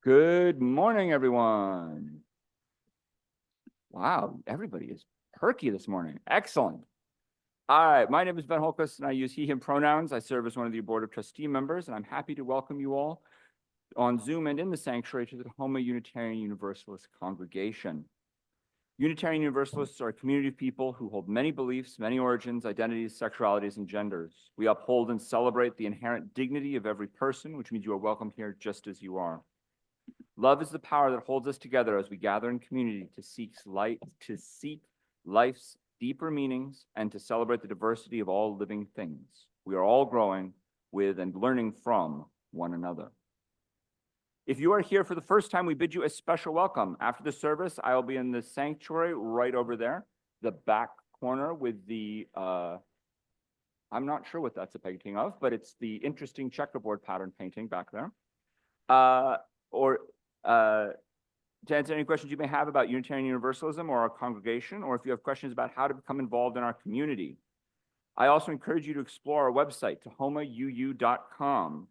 Good morning, everyone. Wow, everybody is perky this morning. Excellent. All right, my name is Ben Holquist, and I use he, him pronouns. I serve as one of the Board of Trustee members, and I'm happy to welcome you all on Zoom and in the sanctuary to the Houma Unitarian Universalist congregation. Unitarian Universalists are a community of people who hold many beliefs, many origins, identities, sexualities, and genders. We uphold and celebrate the inherent dignity of every person, which means you are welcome here just as you are. Love is the power that holds us together as we gather in community to seek life's deeper meanings and to celebrate the diversity of all living things. We are all growing with and learning from one another. If you are here for the first time, we bid you a special welcome. After the service, I will be in the sanctuary right over there, the back corner with the, I'm not sure what that's a painting of, but it's the interesting checkerboard pattern painting back there. To answer any questions you may have about Unitarian Universalism or our congregation, or if you have questions about how to become involved in our community. I also encourage you to explore our website, tahomauu.com.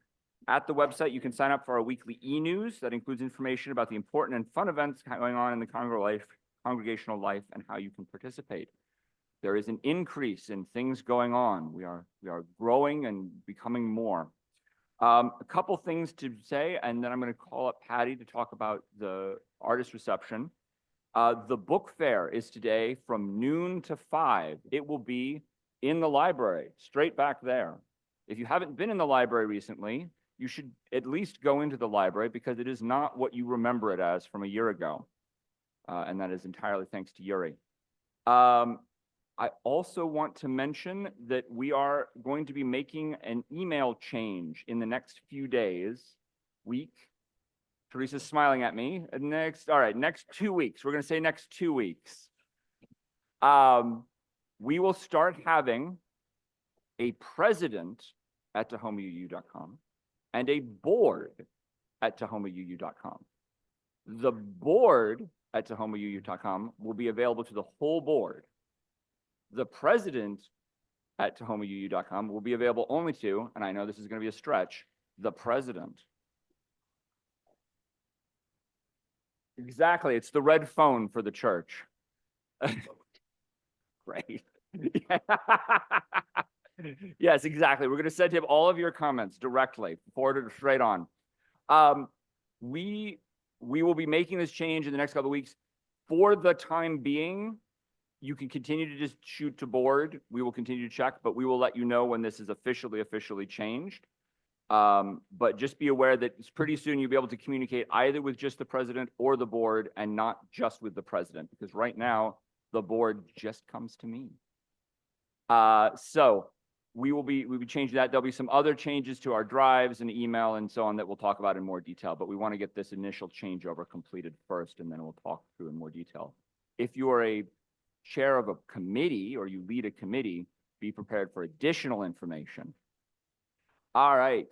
At the website, you can sign up for our weekly e-news that includes information about the important and fun events going on in the congregational life and how you can participate. There is an increase in things going on. We are growing and becoming more. A couple things to say, and then I'm going to call up Patty to talk about the artist reception. The book fair is today from noon to 5. It will be in the library, straight back there. If you haven't been in the library recently, you should at least go into the library because it is not what you remember it as from a year ago. And that is entirely thanks to Yuri. I also want to mention that we are going to be making an email change in the next few days, week. Teresa's smiling at me. Next 2 weeks. We're going to say next 2 weeks. We will start having a president at tahomauu.com and a board at tahomauu.com. The board at tahomauu.com will be available to the whole board. The president at tahomauu.com will be available only to, and I know this is going to be a stretch, the president. Exactly, it's the red phone for the church. Great. Yes, exactly. We're going to send him all of your comments directly, forwarded straight on. We will be making this change in the next couple of weeks. For the time being, you can continue to just shoot to board. We will continue to check, but we will let you know when this is officially changed. But just be aware that pretty soon you'll be able to communicate either with just the president or the board and not just with the president, because right now the board just comes to me. So we'll be changing that. There'll be some other changes to our drives and email and so on that we'll talk about in more detail, but we want to get this initial changeover completed first, and then we'll talk through in more detail. If you are a chair of a committee or you lead a committee, be prepared for additional information. All right.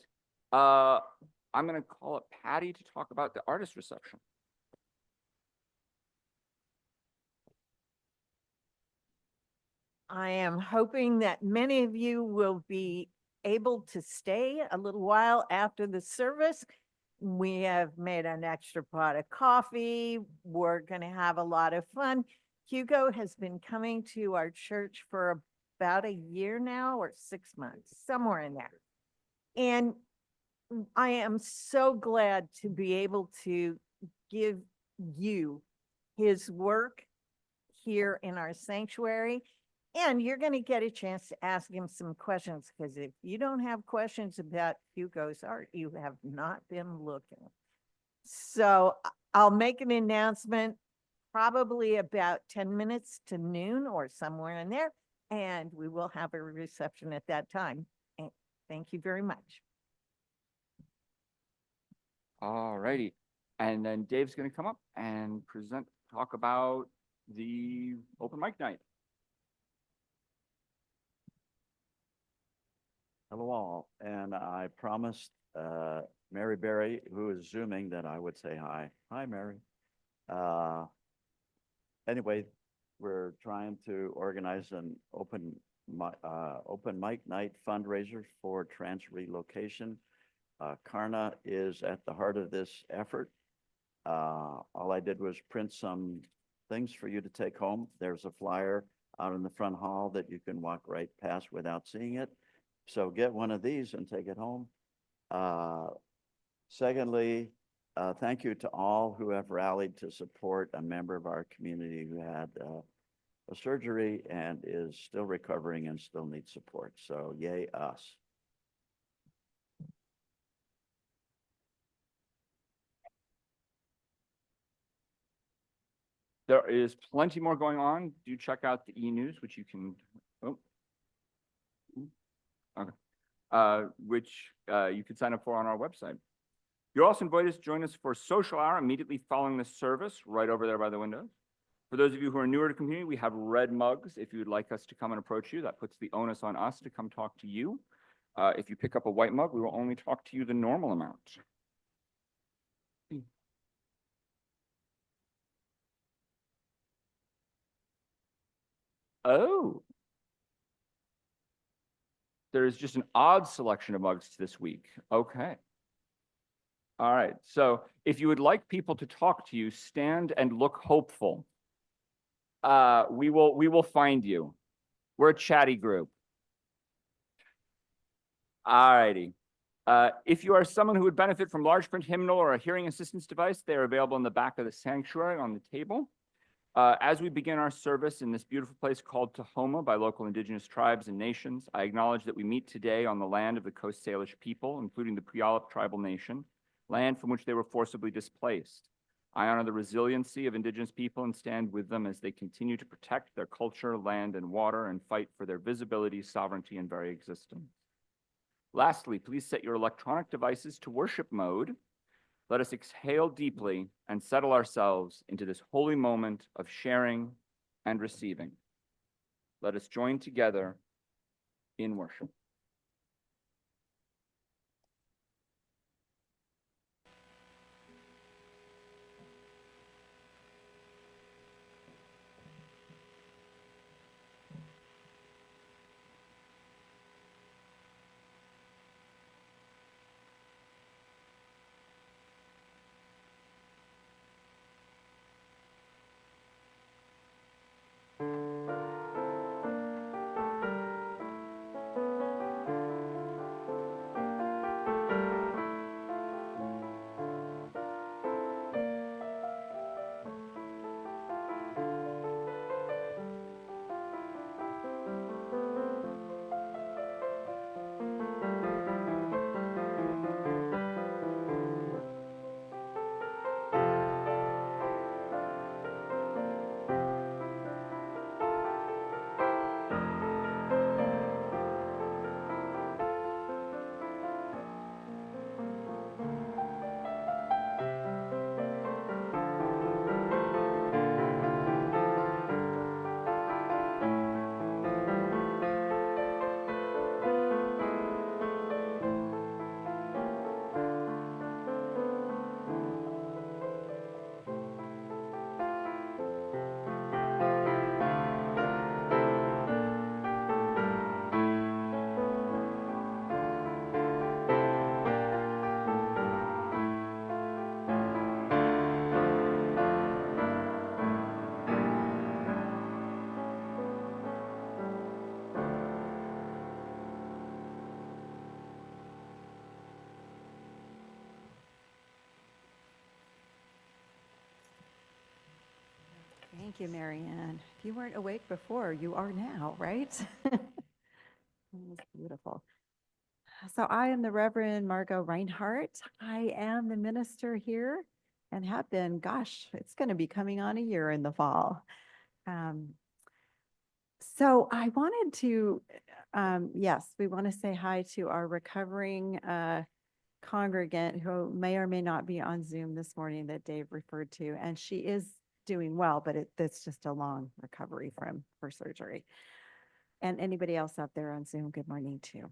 I'm going to call up Patty to talk about the artist reception. I am hoping that many of you will be able to stay a little while after the service. We have made an extra pot of coffee. We're going to have a lot of fun. Hugo has been coming to our church for about a year now, or 6 months, somewhere in there. And I am so glad to be able to give you his work here in our sanctuary. And you're going to get a chance to ask him some questions, because if you don't have questions about Hugo's art, you have not been looking. So I'll make an announcement probably about 10 minutes to noon or somewhere in there, and we will have a reception at that time. And thank you very much. All righty. And then Dave's going to come up and talk about the open mic night. Hello all, and I promised Mary Berry, who is Zooming, that I would say hi. Hi, Mary. Anyway, we're trying to organize an open mic night fundraiser for trans relocation. Karna is at the heart of this effort. All I did was print some things for you to take home. There's a flyer out in the front hall that you can walk right past without seeing it. So get one of these and take it home. Secondly, thank you to all who have rallied to support a member of our community who had a surgery and is still recovering and still needs support. So yay us. There is plenty more going on. Do check out the e-news, which you can, which you can sign up for on our website. You're also invited to join us for social hour immediately following the service, right over there by the windows. For those of you who are newer to the community, we have red mugs. If you would like us to come and approach you, that puts the onus on us to come talk to you. If you pick up a white mug, we will only talk to you the normal amount. Oh. There is just an odd selection of mugs this week. Okay. All right. So if you would like people to talk to you, stand and look hopeful. We will find you. We're a chatty group. All righty. If you are someone who would benefit from large print hymnal or a hearing assistance device, they are available in the back of the sanctuary on the table. As we begin our service in this beautiful place called Tahoma by local indigenous tribes and nations, I acknowledge that we meet today on the land of the Coast Salish people, including the Puyallup tribal nation, land from which they were forcibly displaced. I honor the resiliency of indigenous people and stand with them as they continue to protect their culture, land, and water and fight for their visibility, sovereignty, and very existence. Lastly, please set your electronic devices to worship mode. Let us exhale deeply and settle ourselves into this holy moment of sharing and receiving. Let us join together in worship. Thank you, Mary Ann. If you weren't awake before, you are now, right? That's beautiful. So I am the Reverend Margo Rinehart. I am the minister here and have been, gosh, it's going to be coming on a year in the fall. So I wanted to, yes, we want to say hi to our recovering congregant who may or may not be on Zoom this morning that Dave referred to, and she is doing well, but it's just a long recovery from her surgery. And anybody else out there on Zoom, good morning too.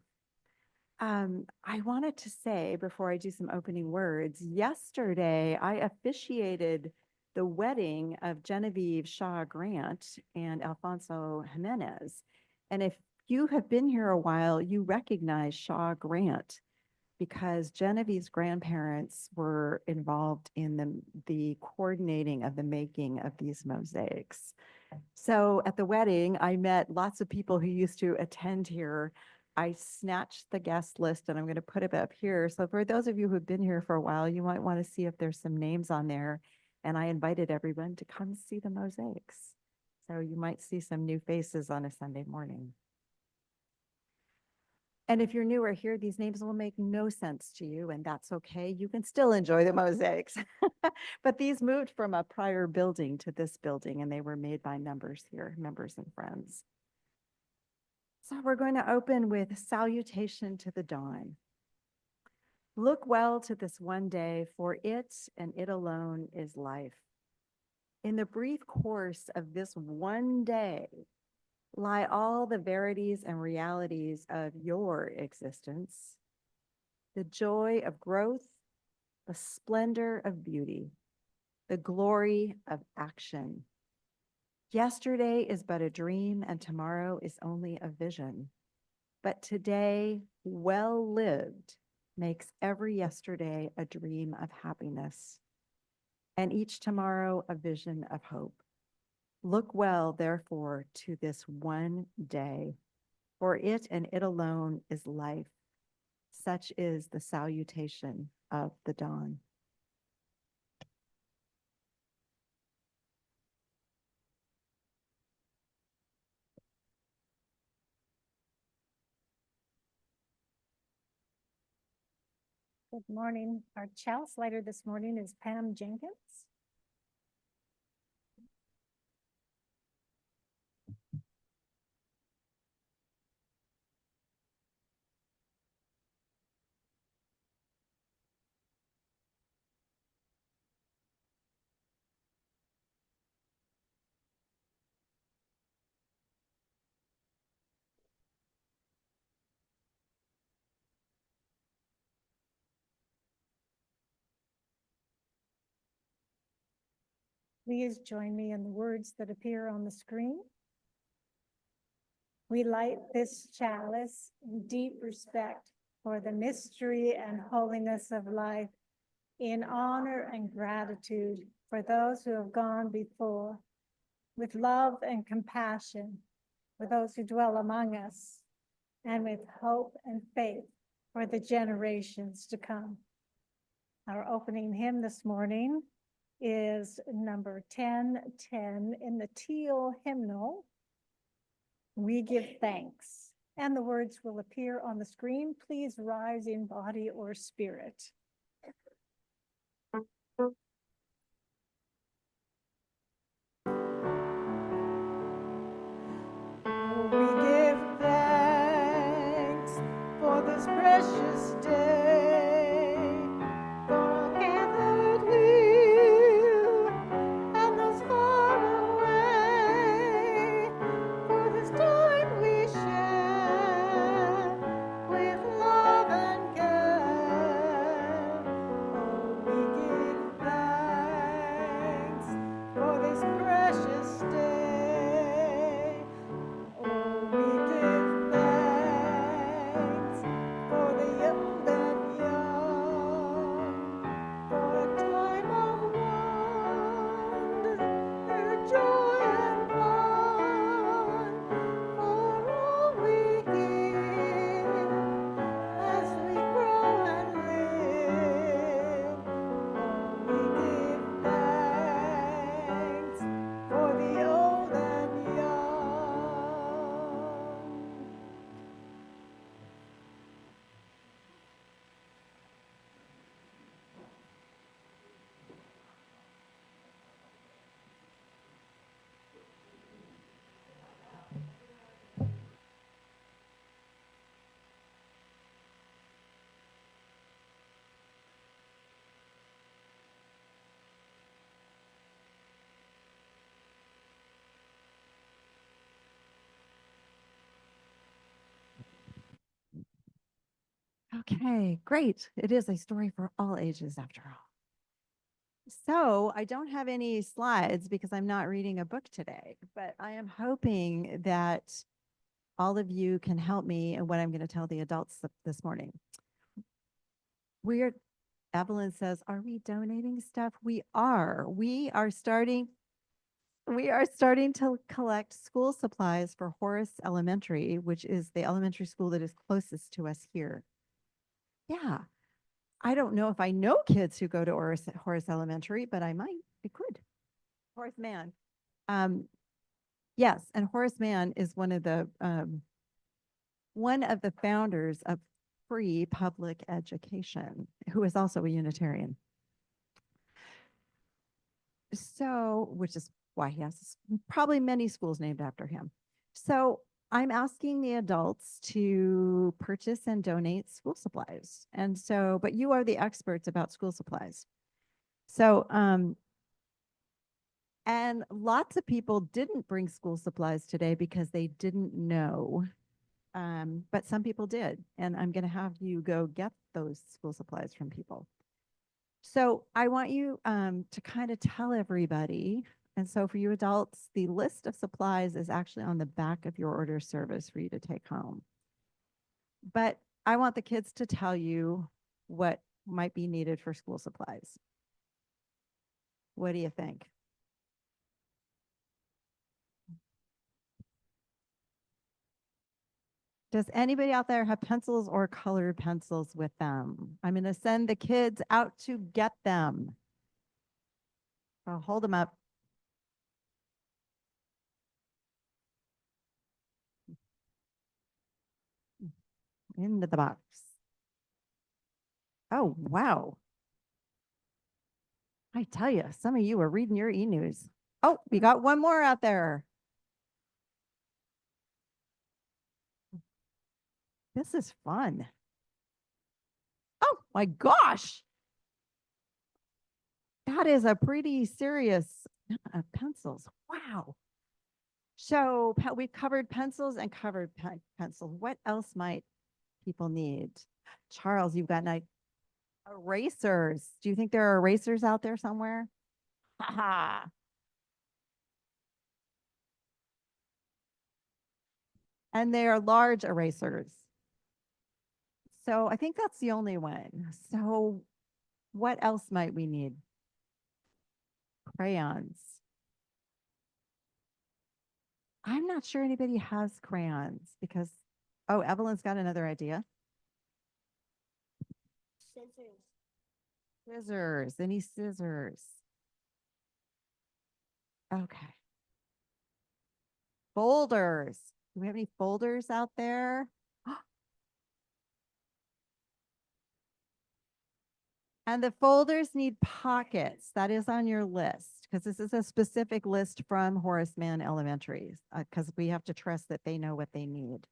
I wanted to say before I do some opening words, yesterday I officiated the wedding of Genevieve Shaw Grant and Alfonso Jimenez. And if you have been here a while, you recognize Shaw Grant. because Genevieve's grandparents were involved in the coordinating of the making of these mosaics. So at the wedding, I met lots of people who used to attend here. I snatched the guest list and I'm going to put it up here. So for those of you who've been here for a while, you might want to see if there's some names on there. And I invited everyone to come see the mosaics. So you might see some new faces on a Sunday morning. And if you're newer here, these names will make no sense to you, and that's okay. You can still enjoy the mosaics. But these moved from a prior building to this building, and they were made by members here, members and friends. So we're going to open with Salutation to the Dawn. Look well to this one day, for it and it alone is life. In the brief course of this one day, lie all the verities and realities of your existence, the joy of growth, the splendor of beauty, the glory of action. Yesterday is but a dream and tomorrow is only a vision. But today, well lived, makes every yesterday a dream of happiness, and each tomorrow a vision of hope. Look well, therefore, to this one day, for it and it alone is life. Such is the salutation of the dawn. Good morning. Our chalice lighter this morning is Pam Jenkins. Please join me in the words that appear on the screen. We light this chalice in deep respect for the mystery and holiness of life, in honor and gratitude for those who have gone before, with love and compassion for those who dwell among us, and with hope and faith for the generations to come. Our opening hymn this morning is number 1010 in the teal hymnal, We Give Thanks. And the words will appear on the screen. Please rise in body or spirit. We give thanks for this precious day, for our gathered here and those far away, for this time we share with love and care. Oh, we give thanks for this precious day. Oh, we give thanks for the old and young, for a time of wonder, joy and fun, for all we give as we grow and live. Oh, we give thanks for the old and young. Okay, great. It is a story for all ages after all. So I don't have any slides because I'm not reading a book today, but I am hoping that all of you can help me in what I'm going to tell the adults this morning. We're, Evelyn says, are we donating stuff? We are. We are starting to collect school supplies for Horace Elementary, which is the elementary school that is closest to us here. Yeah. I don't know if I know kids who go to Horace Elementary, but I might. I could. Horace Mann. Yes, and Horace Mann is one of the founders of free public education, who is also a Unitarian. So, which is why he has probably many schools named after him. So I'm asking the adults to purchase and donate school supplies. And so, but you are the experts about school supplies. So, and lots of people didn't bring school supplies today because they didn't know. But some people did. And I'm going to have you go get those school supplies from people. So I want you to kind of tell everybody. And so for you adults, the list of supplies is actually on the back of your order service for you to take home. But I want the kids to tell you what might be needed for school supplies. What do you think? Does anybody out there have pencils or colored pencils with them? I'm going to send the kids out to get them. I'll hold them up. Into the box. Oh, wow. I tell you, some of you are reading your e-news. Oh, we got one more out there. This is fun. Oh my gosh. That is a pretty serious pencils. Wow. So we've covered pencils and covered pencils. What else might people need? Charles, you've got erasers. Do you think there are erasers out there somewhere? Ha. And they are large erasers. So I think that's the only one. So what else might we need? Crayons. I'm not sure anybody has crayons because, oh, Evelyn's got another idea. Scissors. Scissors. Any scissors? Okay. Folders. Do we have any folders out there? And the folders need pockets. That is on your list because this is a specific list from Horace Mann Elementary because we have to trust that they know what they need.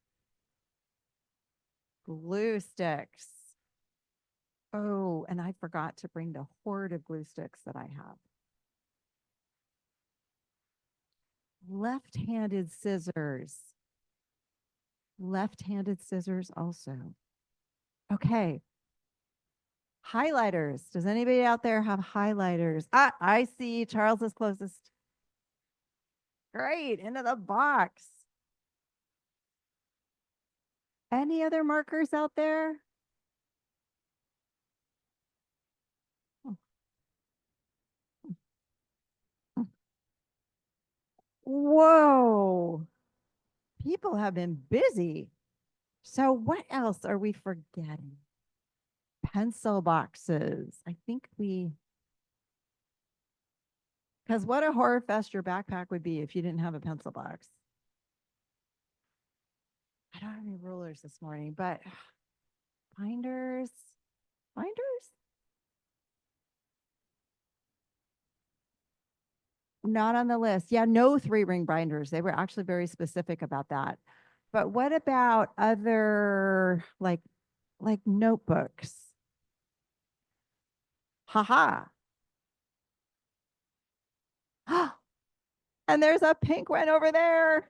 Glue sticks. Oh, and I forgot to bring the hoard of glue sticks that I have. Left-handed scissors. Left-handed scissors also. Okay. Highlighters. Does anybody out there have highlighters? I see Charles is closest. Great, into the box. Any other markers out there? Whoa. People have been busy. So what else are we forgetting? Pencil boxes. I think because what a horror fest your backpack would be if you didn't have a pencil box. I don't have any rulers this morning, but binders. Not on the list. Yeah, no 3-ring binders. They were actually very specific about that. But what about other like notebooks? Haha. And there's a pink one over there.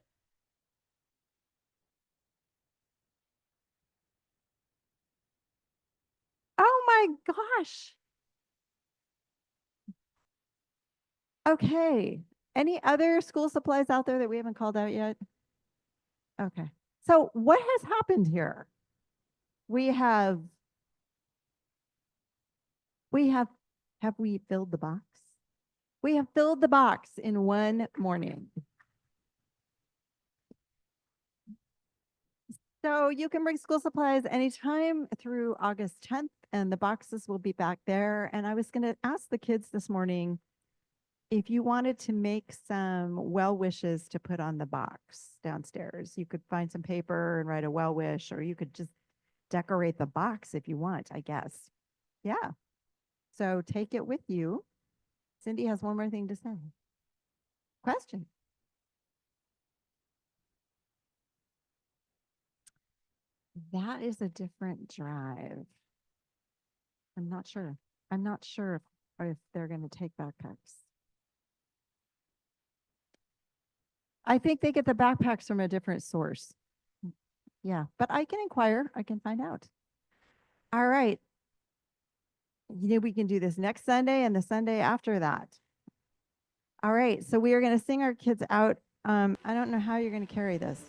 Oh my gosh. Okay. Any other school supplies out there that we haven't called out yet? Okay. So what has happened here? We have Have we filled the box? We have filled the box in one morning. So you can bring school supplies anytime through August 10th, and the boxes will be back there. And I was going to ask the kids this morning if you wanted to make some well wishes to put on the box downstairs. You could find some paper and write a well wish, or you could just decorate the box if you want, I guess. Yeah. So take it with you. Cindy has one more thing to say. Question? That is a different drive. I'm not sure. I'm not sure if they're going to take backpacks. I think they get the backpacks from a different source. Yeah, but I can inquire. I can find out. All right. We can do this next Sunday and the Sunday after that. All right. So we are going to sing our kids out. I don't know how you're going to carry this.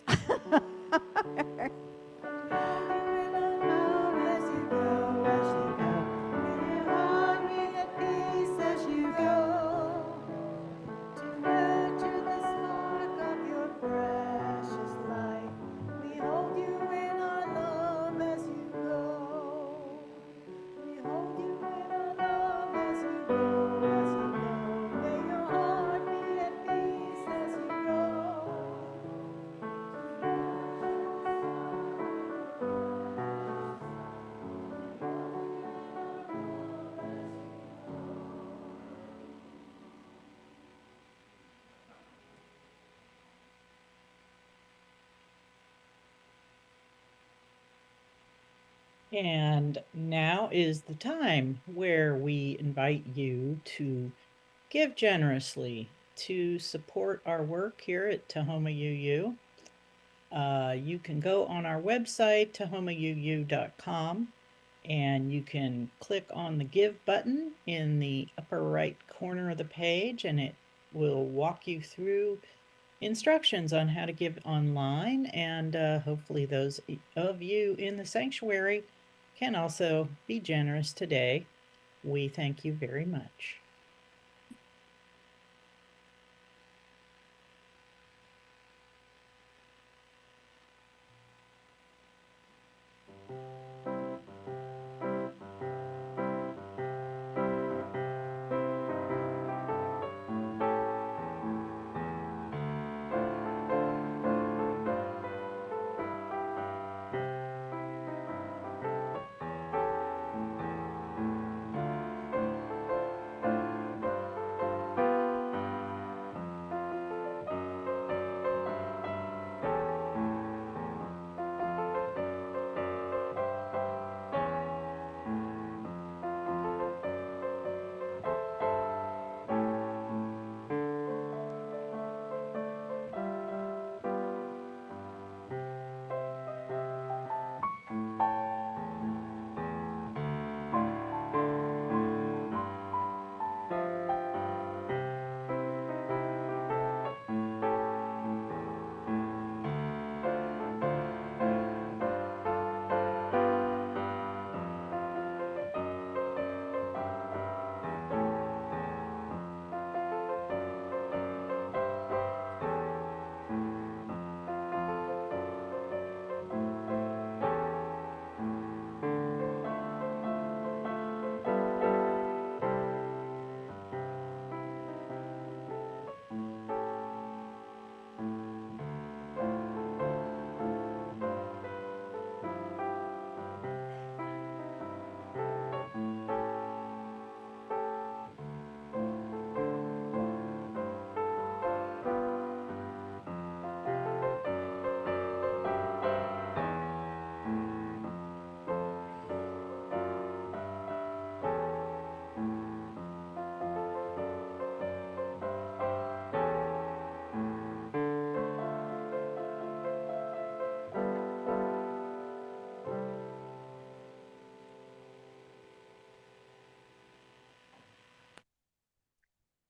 And now is the time where we invite you to give generously to support our work here at Tahoma UU. You can go on our website, tahomauu.com, and you can click on the Give button in the upper right corner of the page, and it will walk you through instructions on how to give online. And hopefully those of you in the sanctuary can also be generous today. We thank you very much.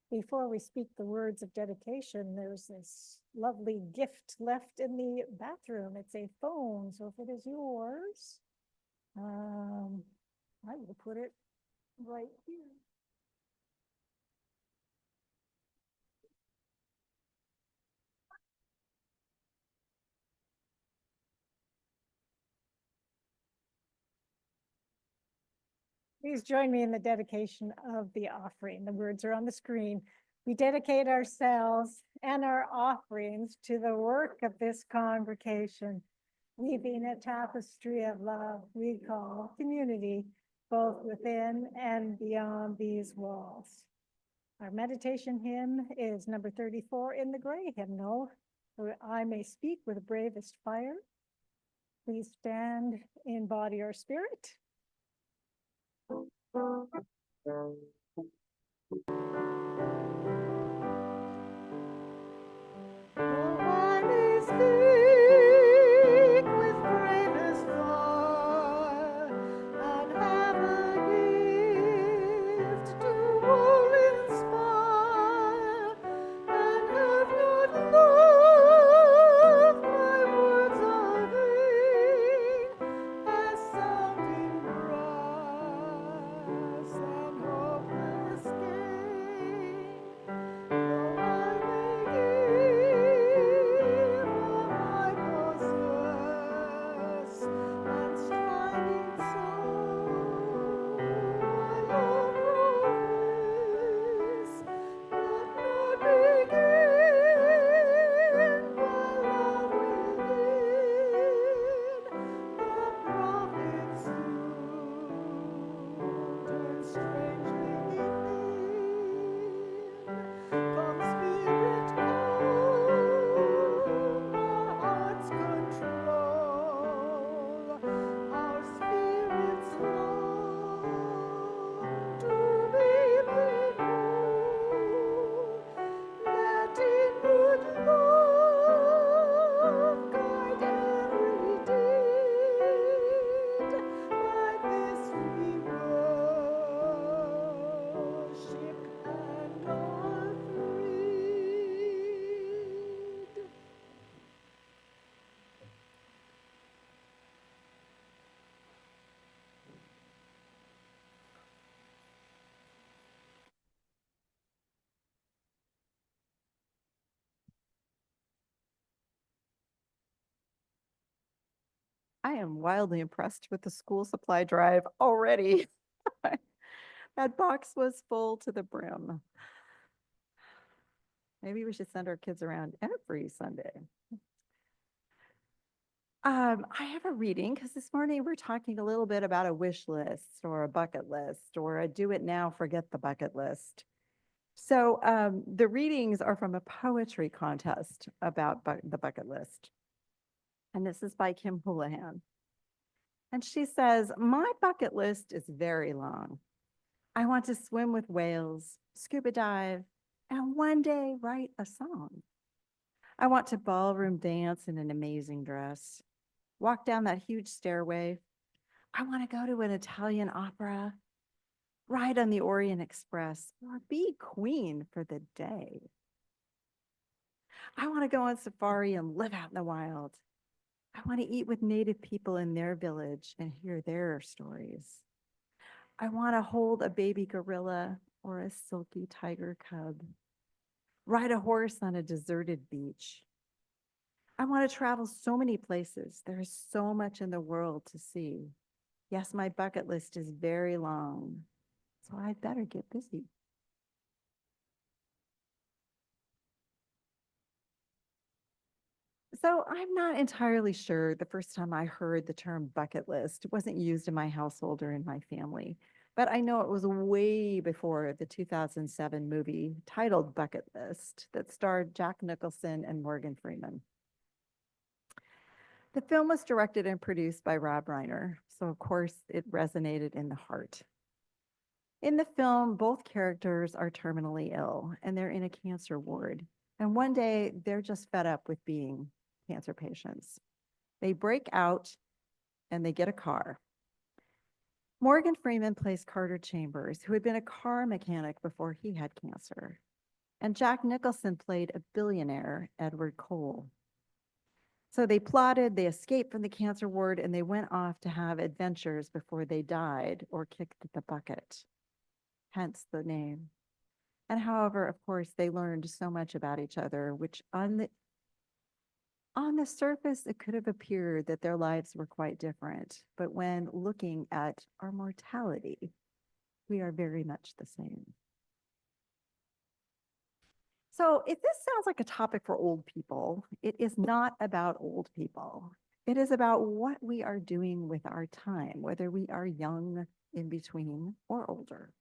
Before we speak the words of dedication, there's this lovely gift left in the bathroom. It's a phone, so if it is yours, I will put it right here. Please join me in the dedication of the offering. The words are on the screen. We dedicate ourselves and our offerings to the work of this congregation, weaving a tapestry of love we call community, both within and beyond these walls. Our meditation hymn is number 34 in the gray hymnal, "For I may speak with bravest fire." Please stand in body or spirit. Oh, I may speak with bravest fire and have a gift to all inspire, and have not love, my words are vain as sounding brass and hopeless gain. Though I may give all my possess and striving soul, my love profess, but not begin my love within. The prophet soon turns strangely thin. Come, Spirit, come, our hearts control, our spirits long to be made whole. Let inward love guide every deed. By this we worship and are freed. I am wildly impressed with the school supply drive already. That box was full to the brim. Maybe we should send our kids around every Sunday. I have a reading because this morning we're talking a little bit about a wish list or a bucket list or a do it now, forget the bucket list. So the readings are from a poetry contest about the bucket list. And this is by Kim Houlihan. And she says, my bucket list is very long. I want to swim with whales, scuba dive, and one day write a song. I want to ballroom dance in an amazing dress, walk down that huge stairway. I want to go to an Italian opera, ride on the Orient Express, or be queen for the day. I want to go on safari and live out in the wild. I want to eat with native people in their village and hear their stories. I want to hold a baby gorilla or a silky tiger cub, ride a horse on a deserted beach. I want to travel so many places. There is so much in the world to see. Yes, my bucket list is very long, so I'd better get busy. So I'm not entirely sure the first time I heard the term bucket list. It wasn't used in my household or in my family, but I know it was way before the 2007 movie titled Bucket List that starred Jack Nicholson and Morgan Freeman. The film was directed and produced by Rob Reiner, so of course it resonated in the heart. In the film, both characters are terminally ill and they're in a cancer ward. And one day they're just fed up with being cancer patients. They break out and they get a car. Morgan Freeman plays Carter Chambers, who had been a car mechanic before he had cancer. And Jack Nicholson played a billionaire, Edward Cole. So they plotted, they escaped from the cancer ward, and they went off to have adventures before they died or kicked the bucket. hence the name. And however, of course, they learned so much about each other, which on the surface, it could have appeared that their lives were quite different. But when looking at our mortality, we are very much the same. So if this sounds like a topic for old people, it is not about old people. It is about what we are doing with our time, whether we are young, in between, or older.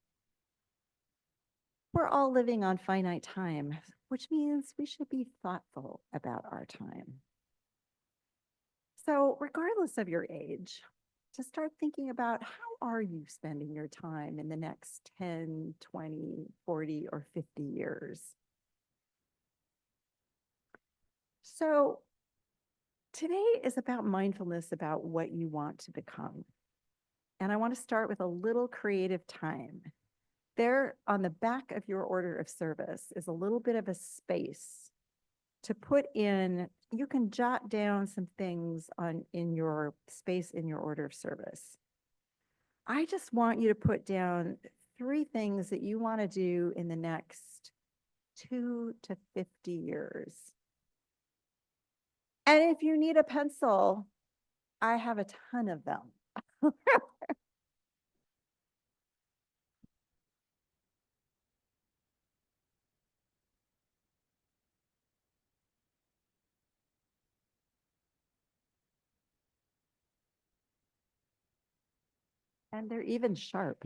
We're all living on finite time, which means we should be thoughtful about our time. So regardless of your age, to start thinking about how are you spending your time in the next 10, 20, 40, or 50 years? So today is about mindfulness about what you want to become. And I want to start with a little creative time. There on the back of your order of service is a little bit of a space to put in. You can jot down some things in your space in your order of service. I just want you to put down 3 things that you want to do in the next 2 to 50 years. And if you need a pencil, I have a ton of them. And they're even sharp.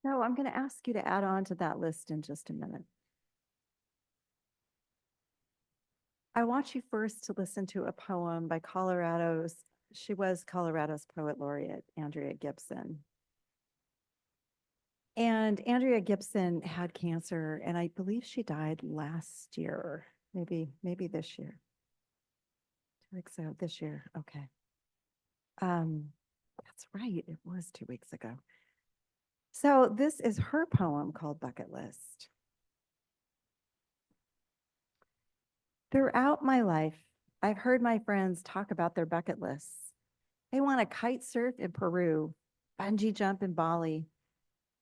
So I'm going to ask you to add on to that list in just a minute. I want you first to listen to a poem by she was Colorado's poet laureate, Andrea Gibson. And Andrea Gibson had cancer, and I believe she died last year, maybe this year. 2 weeks ago, this year, okay. That's right, it was 2 weeks ago. So this is her poem called Bucket List. Throughout my life, I've heard my friends talk about their bucket lists. They want to kite surf in Peru, bungee jump in Bali,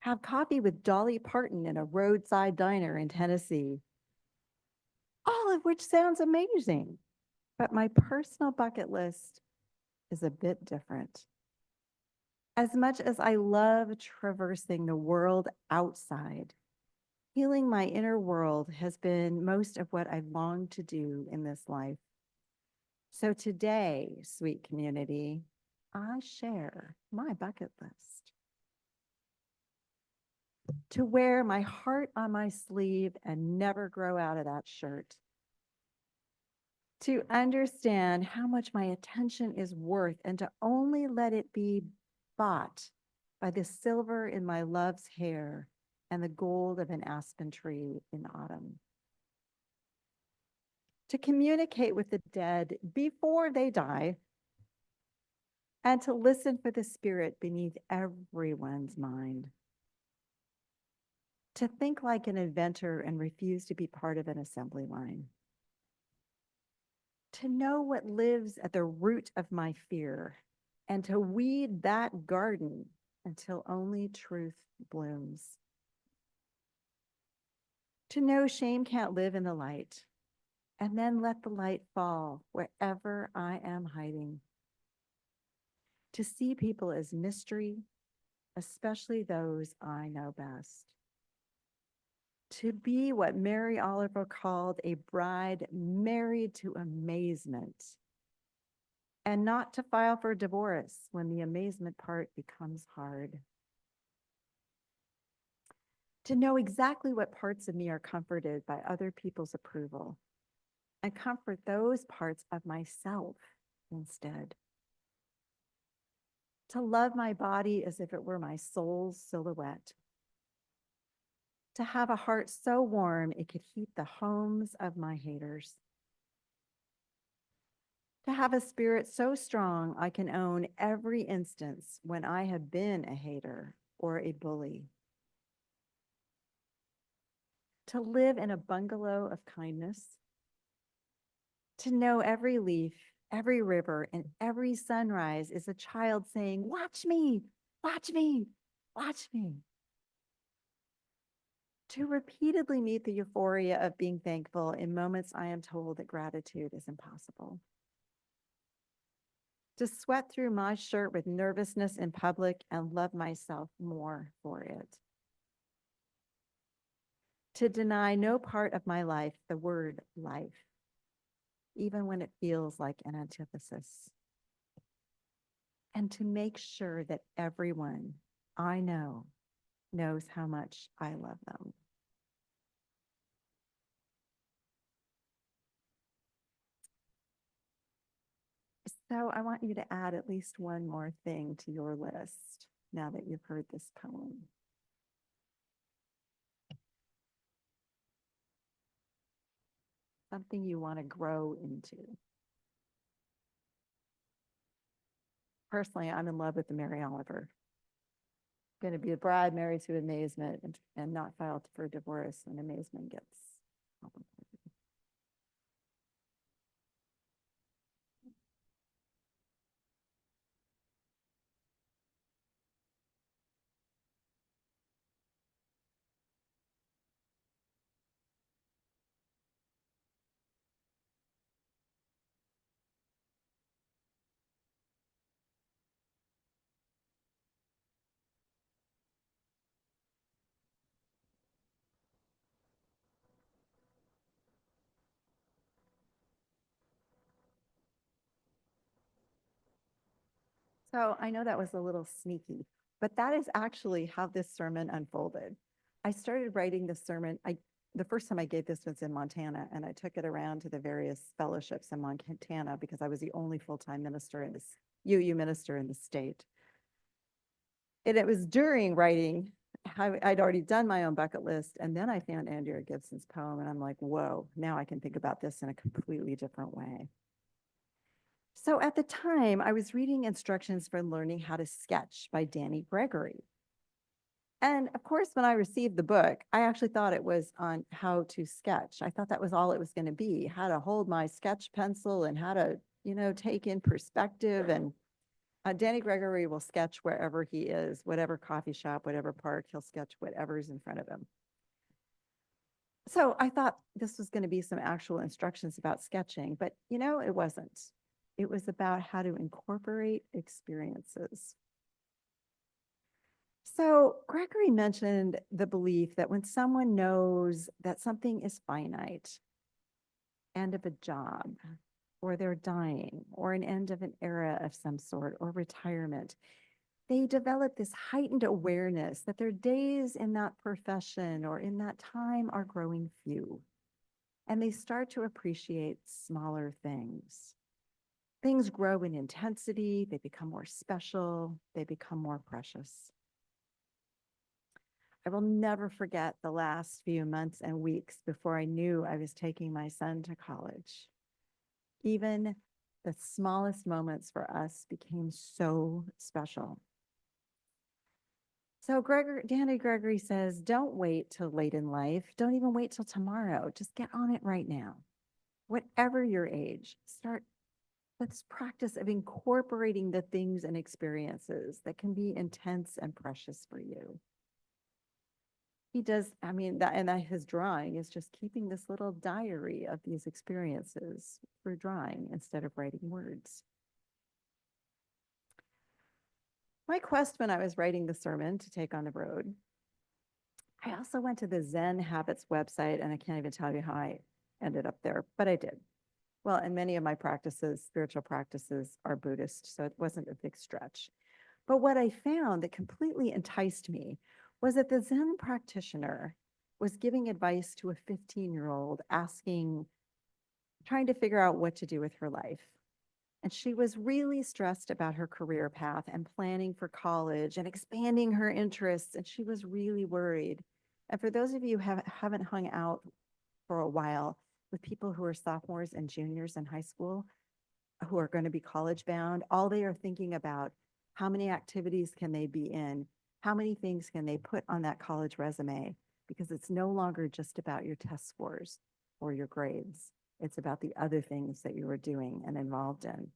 have coffee with Dolly Parton in a roadside diner in Tennessee. All of which sounds amazing, but my personal bucket list is a bit different. As much as I love traversing the world outside, healing my inner world has been most of what I've longed to do in this life. So today, sweet community, I share my bucket list. To wear my heart on my sleeve and never grow out of that shirt. To understand how much my attention is worth and to only let it be bought by the silver in my love's hair and the gold of an aspen tree in autumn. to communicate with the dead before they die, and to listen for the spirit beneath everyone's mind. To think like an inventor and refuse to be part of an assembly line. To know what lives at the root of my fear, and to weed that garden until only truth blooms. To know shame can't live in the light, and then let the light fall wherever I am hiding. To see people as mystery, especially those I know best. To be what Mary Oliver called a bride married to amazement, and not to file for divorce when the amazement part becomes hard. To know exactly what parts of me are comforted by other people's approval, and comfort those parts of myself instead. To love my body as if it were my soul's silhouette. To have a heart so warm it could heat the homes of my haters. To have a spirit so strong I can own every instance when I have been a hater or a bully. To live in a bungalow of kindness. To know every leaf, every river, and every sunrise is a child saying, "Watch me, watch me, watch me." To repeatedly meet the euphoria of being thankful in moments I am told that gratitude is impossible. To sweat through my shirt with nervousness in public and love myself more for it. To deny no part of my life the word life, even when it feels like an antithesis. And to make sure that everyone I know knows how much I love them. So I want you to add at least one more thing to your list now that you've heard this poem. Something you want to grow into. Personally, I'm in love with the Mary Oliver. Going to be a bride married to amazement and not filed for divorce when amazement gets complicated. So I know that was a little sneaky, but that is actually how this sermon unfolded. I started writing this sermon. The first time I gave this was in Montana, and I took it around to the various fellowships in Montana because I was the only full-time minister in this UU minister in the state. And it was during writing, I'd already done my own bucket list, and then I found Andrea Gibson's poem, and I'm like, whoa, now I can think about this in a completely different way. So at the time, I was reading instructions for learning how to sketch by Danny Gregory. And of course, when I received the book, I actually thought it was on how to sketch. I thought that was all it was going to be, how to hold my sketch pencil and how to, take in perspective. And Danny Gregory will sketch wherever he is, whatever coffee shop, whatever park, he'll sketch whatever's in front of him. So I thought this was going to be some actual instructions about sketching, but it wasn't. It was about how to incorporate experiences. So Gregory mentioned the belief that when someone knows that something is finite, end of a job, or they're dying, or an end of an era of some sort, or retirement, they develop this heightened awareness that their days in that profession or in that time are growing few. And they start to appreciate smaller things. Things grow in intensity, they become more special, they become more precious. I will never forget the last few months and weeks before I knew I was taking my son to college. Even the smallest moments for us became so special. So Danny Gregory says, don't wait till late in life. Don't even wait till tomorrow. Just get on it right now. Whatever your age, start this practice of incorporating the things and experiences that can be intense and precious for you. He does, I mean, that his drawing is just keeping this little diary of these experiences for drawing instead of writing words. My quest when I was writing the sermon to take on the road, I also went to the Zen Habits website, and I can't even tell you how I ended up there, but I did. Well, and many of my practices, spiritual practices, are Buddhist, so it wasn't a big stretch. But what I found that completely enticed me was that the Zen practitioner was giving advice to a 15-year-old trying to figure out what to do with her life. And she was really stressed about her career path and planning for college and expanding her interests. And she was really worried. And for those of you who haven't hung out for a while with people who are sophomores and juniors in high school, who are going to be college bound, all they are thinking about, how many activities can they be in? How many things can they put on that college resume? Because it's no longer just about your test scores or your grades. It's about the other things that you were doing and involved in.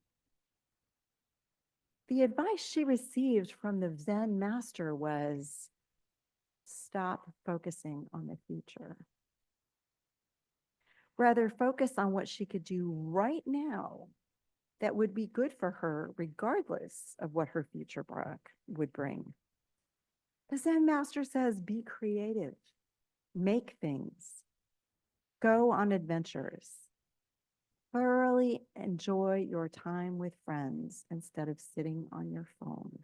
The advice she received from the Zen master was, stop focusing on the future. Rather, focus on what she could do right now that would be good for her, regardless of what her future would bring. The Zen master says, be creative, make things, go on adventures, thoroughly enjoy your time with friends instead of sitting on your phone.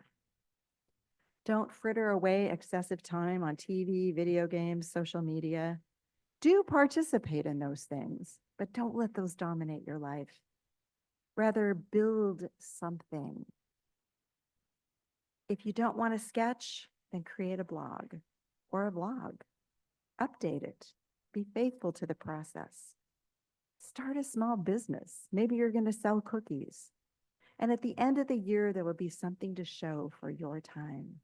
Don't fritter away excessive time on TV, video games, social media. Do participate in those things, but don't let those dominate your life. Rather, build something. If you don't want to sketch, then create a blog or a vlog. Update it. Be faithful to the process. Start a small business. Maybe you're going to sell cookies. And at the end of the year, there will be something to show for your time.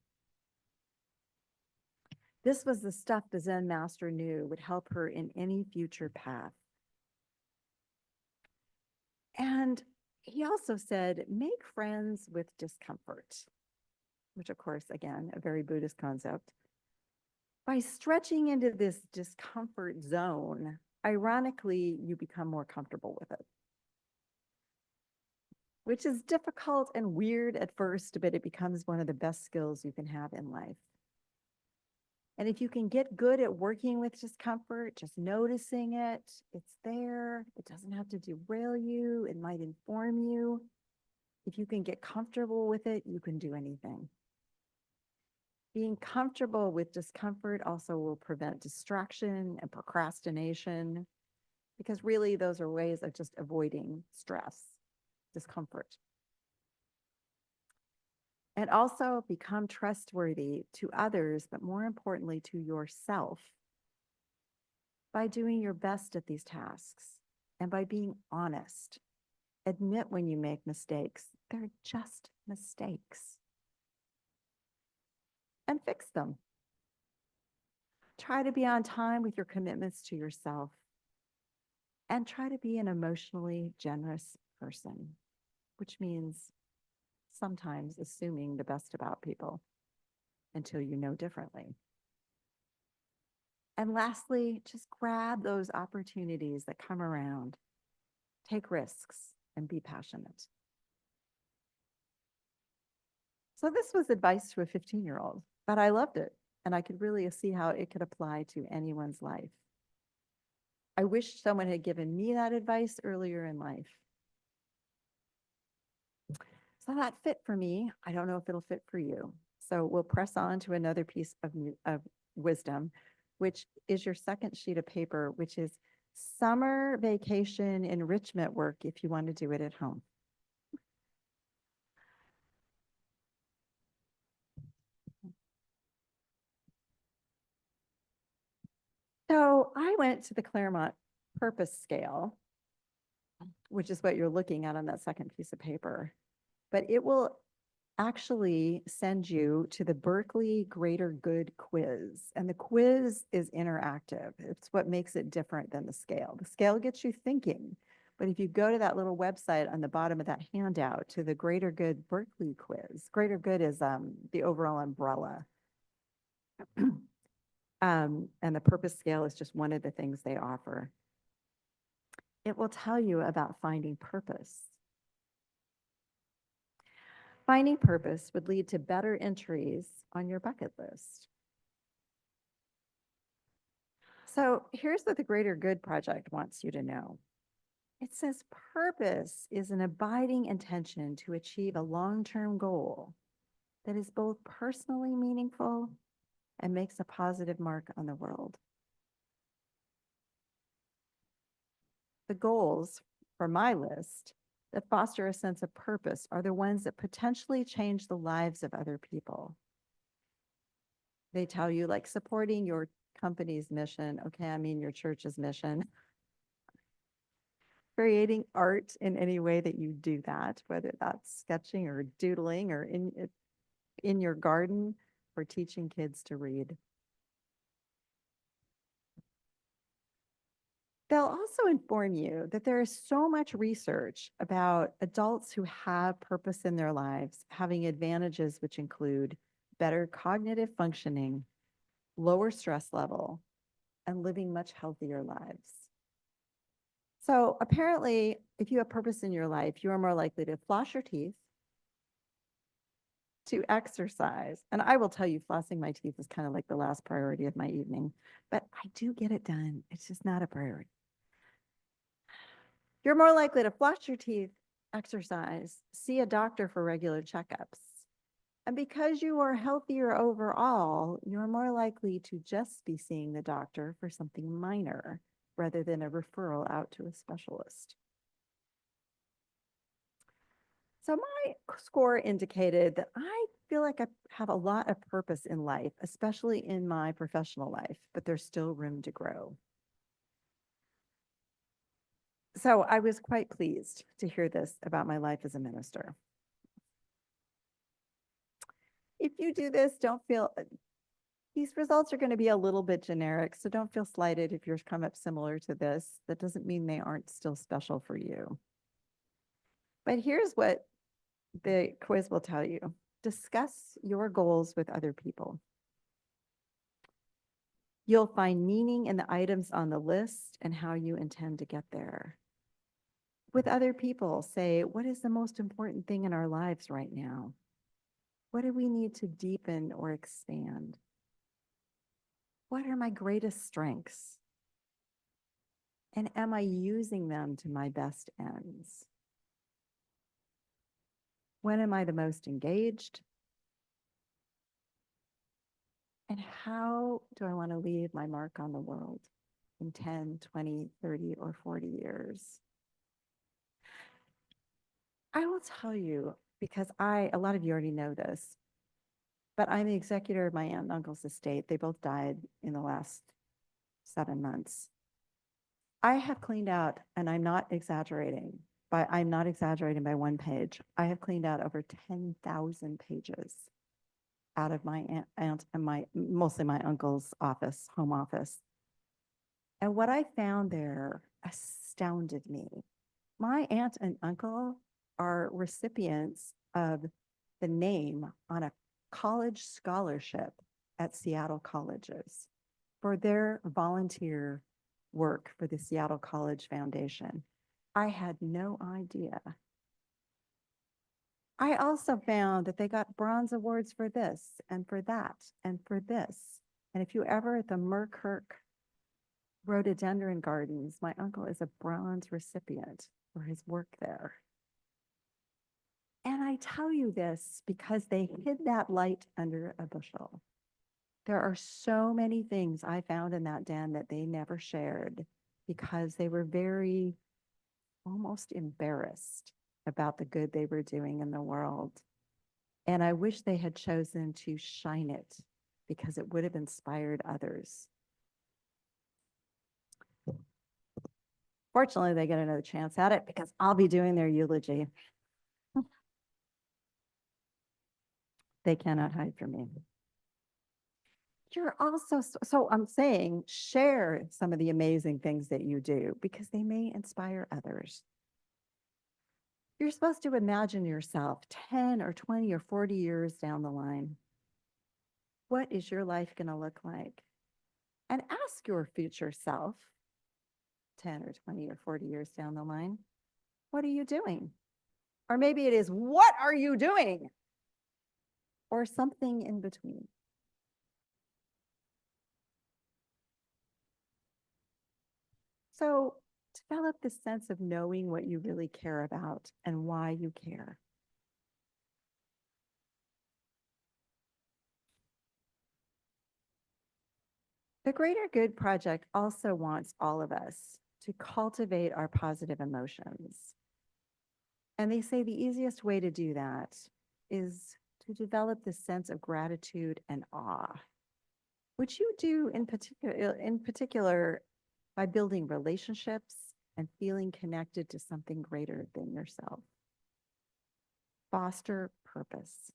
This was the stuff the Zen master knew would help her in any future path. And he also said, make friends with discomfort, which of course, again, a very Buddhist concept. By stretching into this discomfort zone, ironically, you become more comfortable with it, which is difficult and weird at first, but it becomes one of the best skills you can have in life. And if you can get good at working with discomfort, just noticing it, it's there, it doesn't have to derail you, it might inform you. If you can get comfortable with it, you can do anything. Being comfortable with discomfort also will prevent distraction and procrastination, because really those are ways of just avoiding stress, discomfort. And also become trustworthy to others, but more importantly to yourself, by doing your best at these tasks and by being honest. Admit when you make mistakes. They're just mistakes. And fix them. Try to be on time with your commitments to yourself. And try to be an emotionally generous person, which means sometimes assuming the best about people until you know differently. And lastly, just grab those opportunities that come around. Take risks and be passionate. So this was advice to a 15-year-old, but I loved it. And I could really see how it could apply to anyone's life. I wish someone had given me that advice earlier in life. So that fit for me. I don't know if it'll fit for you. So we'll press on to another piece of wisdom, which is your second sheet of paper, which is summer vacation enrichment work if you want to do it at home. So I went to the Claremont Purpose Scale, which is what you're looking at on that second piece of paper. But it will actually send you to the Berkeley Greater Good quiz. And the quiz is interactive. It's what makes it different than the scale. The scale gets you thinking. But if you go to that little website on the bottom of that handout to the Greater Good Berkeley quiz, Greater Good is the overall umbrella. And the purpose scale is just one of the things they offer. It will tell you about finding purpose. Finding purpose would lead to better entries on your bucket list. So here's what the Greater Good Project wants you to know. It says purpose is an abiding intention to achieve a long-term goal that is both personally meaningful and makes a positive mark on the world. The goals for my list that foster a sense of purpose are the ones that potentially change the lives of other people. They tell you, like, supporting your company's mission. Okay, I mean your church's mission. Creating art in any way that you do that, whether that's sketching or doodling or in your garden or teaching kids to read. They'll also inform you that there is so much research about adults who have purpose in their lives having advantages which include better cognitive functioning, lower stress level, and living much healthier lives. So apparently, if you have purpose in your life, you are more likely to floss your teeth, to exercise. And I will tell you, flossing my teeth is kind of like the last priority of my evening, but I do get it done. It's just not a priority. You're more likely to floss your teeth, exercise, see a doctor for regular checkups. And because you are healthier overall, you're more likely to just be seeing the doctor for something minor rather than a referral out to a specialist. So my score indicated that I feel like I have a lot of purpose in life, especially in my professional life, but there's still room to grow. So I was quite pleased to hear this about my life as a minister. If you do this, don't feel, these results are going to be a little bit generic, so don't feel slighted if yours come up similar to this. That doesn't mean they aren't still special for you. But here's what the quiz will tell you. Discuss your goals with other people. You'll find meaning in the items on the list and how you intend to get there. With other people, say, what is the most important thing in our lives right now? What do we need to deepen or expand? What are my greatest strengths? And am I using them to my best ends? When am I the most engaged? And how do I want to leave my mark on the world in 10, 20, 30, or 40 years? I will tell you, because a lot of you already know this, but I'm the executor of my aunt and uncle's estate. They both died in the last 7 months. I have cleaned out, and I'm not exaggerating by 1 page. I have cleaned out over 10,000 pages out of my aunt and mostly my uncle's office, home office. And what I found there astounded me. My aunt and uncle are recipients of the name on a college scholarship at Seattle colleges for their volunteer work for the Seattle College Foundation. I had no idea. I also found that they got bronze awards for this and for that and for this. And if you ever at the Merkirk Rhododendron Gardens, my uncle is a bronze recipient for his work there. And I tell you this because they hid that light under a bushel. There are so many things I found in that den that they never shared because they were very almost embarrassed about the good they were doing in the world. And I wish they had chosen to shine it because it would have inspired others. Fortunately, they get another chance at it because I'll be doing their eulogy. They cannot hide from me. You're also, so I'm saying, share some of the amazing things that you do because they may inspire others. You're supposed to imagine yourself 10 or 20 or 40 years down the line. What is your life going to look like? And ask your future self, 10 or 20 or 40 years down the line, what are you doing? Or maybe it is, what are you doing? Or something in between. So develop this sense of knowing what you really care about and why you care. The Greater Good Project also wants all of us to cultivate our positive emotions. And they say the easiest way to do that is to develop this sense of gratitude and awe, which you do in particular by building relationships and feeling connected to something greater than yourself. Foster purpose.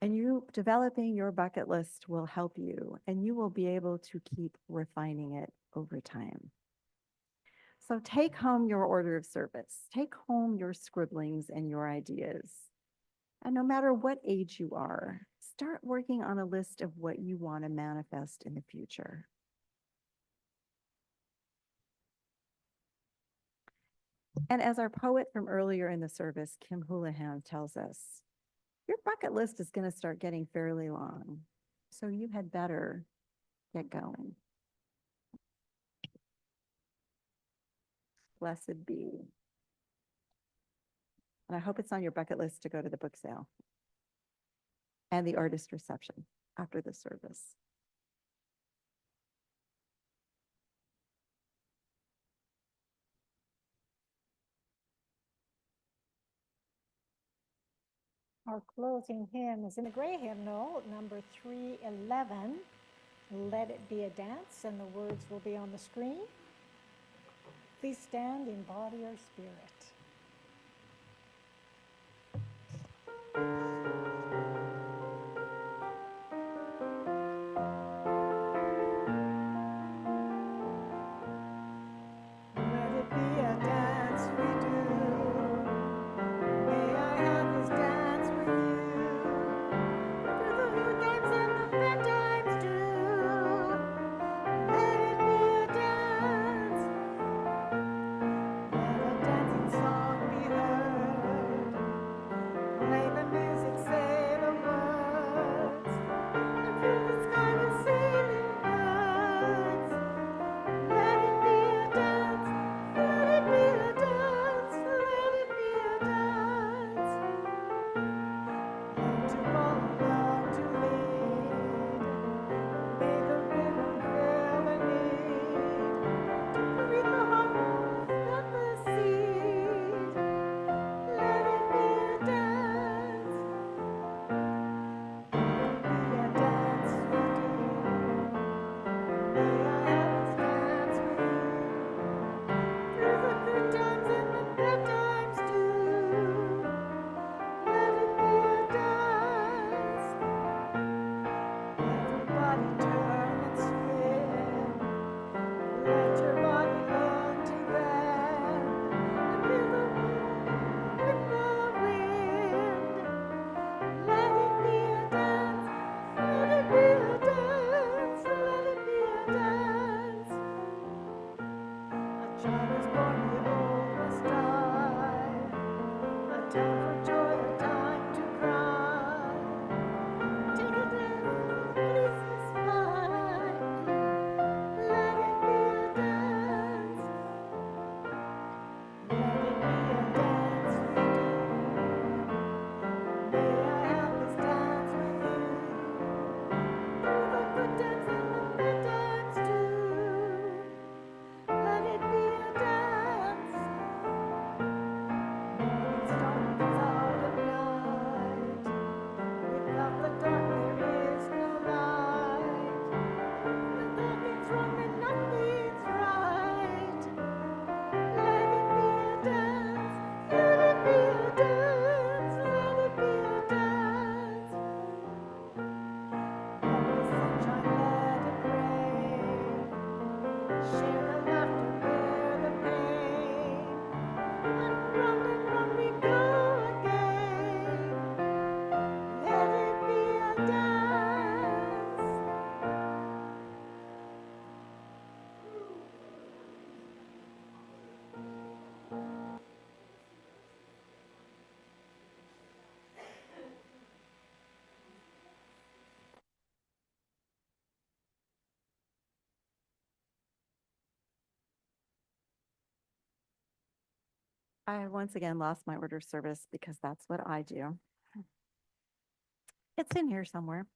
And you developing your bucket list will help you, and you will be able to keep refining it over time. So take home your order of service, take home your scribblings and your ideas. And no matter what age you are, start working on a list of what you want to manifest in the future. And as our poet from earlier in the service, Kim Houlihan, tells us, your bucket list is going to start getting fairly long. So you had better get going. Blessed be. And I hope it's on your bucket list to go to the book sale and the artist reception after the service. Our closing hymn is in the gray hymnal, number 311, Let It Be a Dance, and the words will be on the screen. Please stand in body or spirit. Let it be a dance we do. May I have this dance with you. Through the good times and the bad times too. Let it be a dance. Let a dancing song be heard. Play the music, say the words. And fill the sky with sailing birds. Let it be a dance. Let it be a dance. Let it be a dance. Learn to follow, learn to lead. May the rhythm fill the need. To reap the harvest of the seed. Let it be a dance. Let it be a dance we do. May I have this dance with you. Through the good times and the bad times too. Let it be a dance. Let your body turn and spin. Let your body learn to bend. And feel the moon with the wind. Let it be a dance. Let it be a dance. Let it be a dance. A child is born, the old must die. A time for joy, a time to cry. Take a dance, please smile. Let it be a dance. Let it be a dance we do. May I have this dance with you. Through the good times and the bad times too. Let it be a dance. I once again lost my order of service because that's what I do. It's in here somewhere.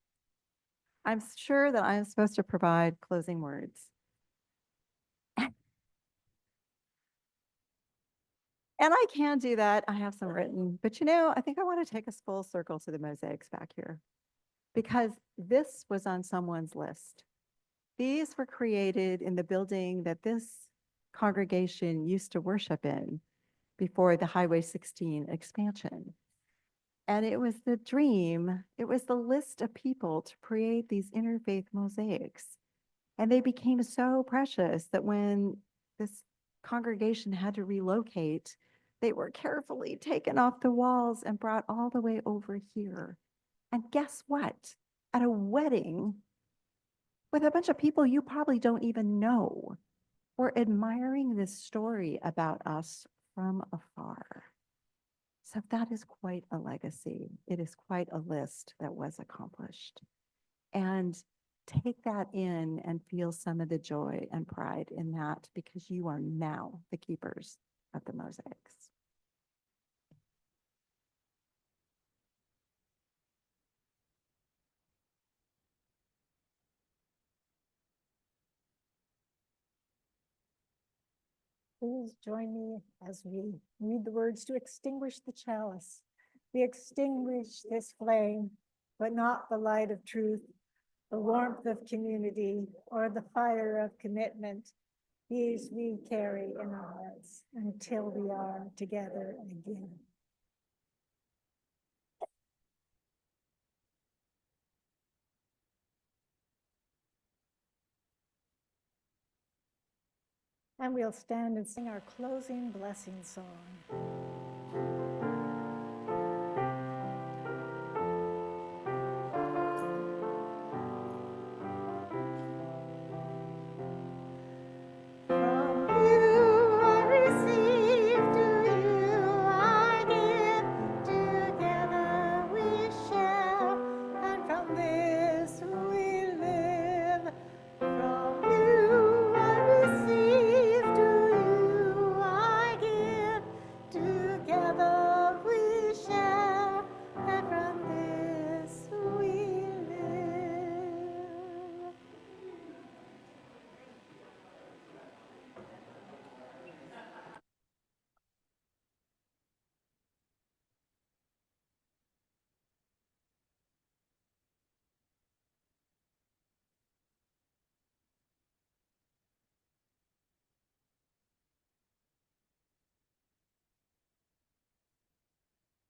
I'm sure that I'm supposed to provide closing words. And I can do that. I have some written, but I think I want to take us full circle to the mosaics back here because this was on someone's list. These were created in the building that this congregation used to worship in before the Highway 16 expansion. And it was the dream, it was the list of people to create these interfaith mosaics. And they became so precious that when this congregation had to relocate, they were carefully taken off the walls and brought all the way over here. And guess what? At a wedding with a bunch of people you probably don't even know, we're admiring this story about us from afar. So that is quite a legacy. It is quite a list that was accomplished. And take that in and feel some of the joy and pride in that because you are now the keepers of the mosaics. Please join me as we read the words to extinguish the chalice. We extinguish this flame, but not the light of truth, the warmth of community, or the fire of commitment. These we carry in our hearts until we are together again. And we'll stand and sing our closing blessing song.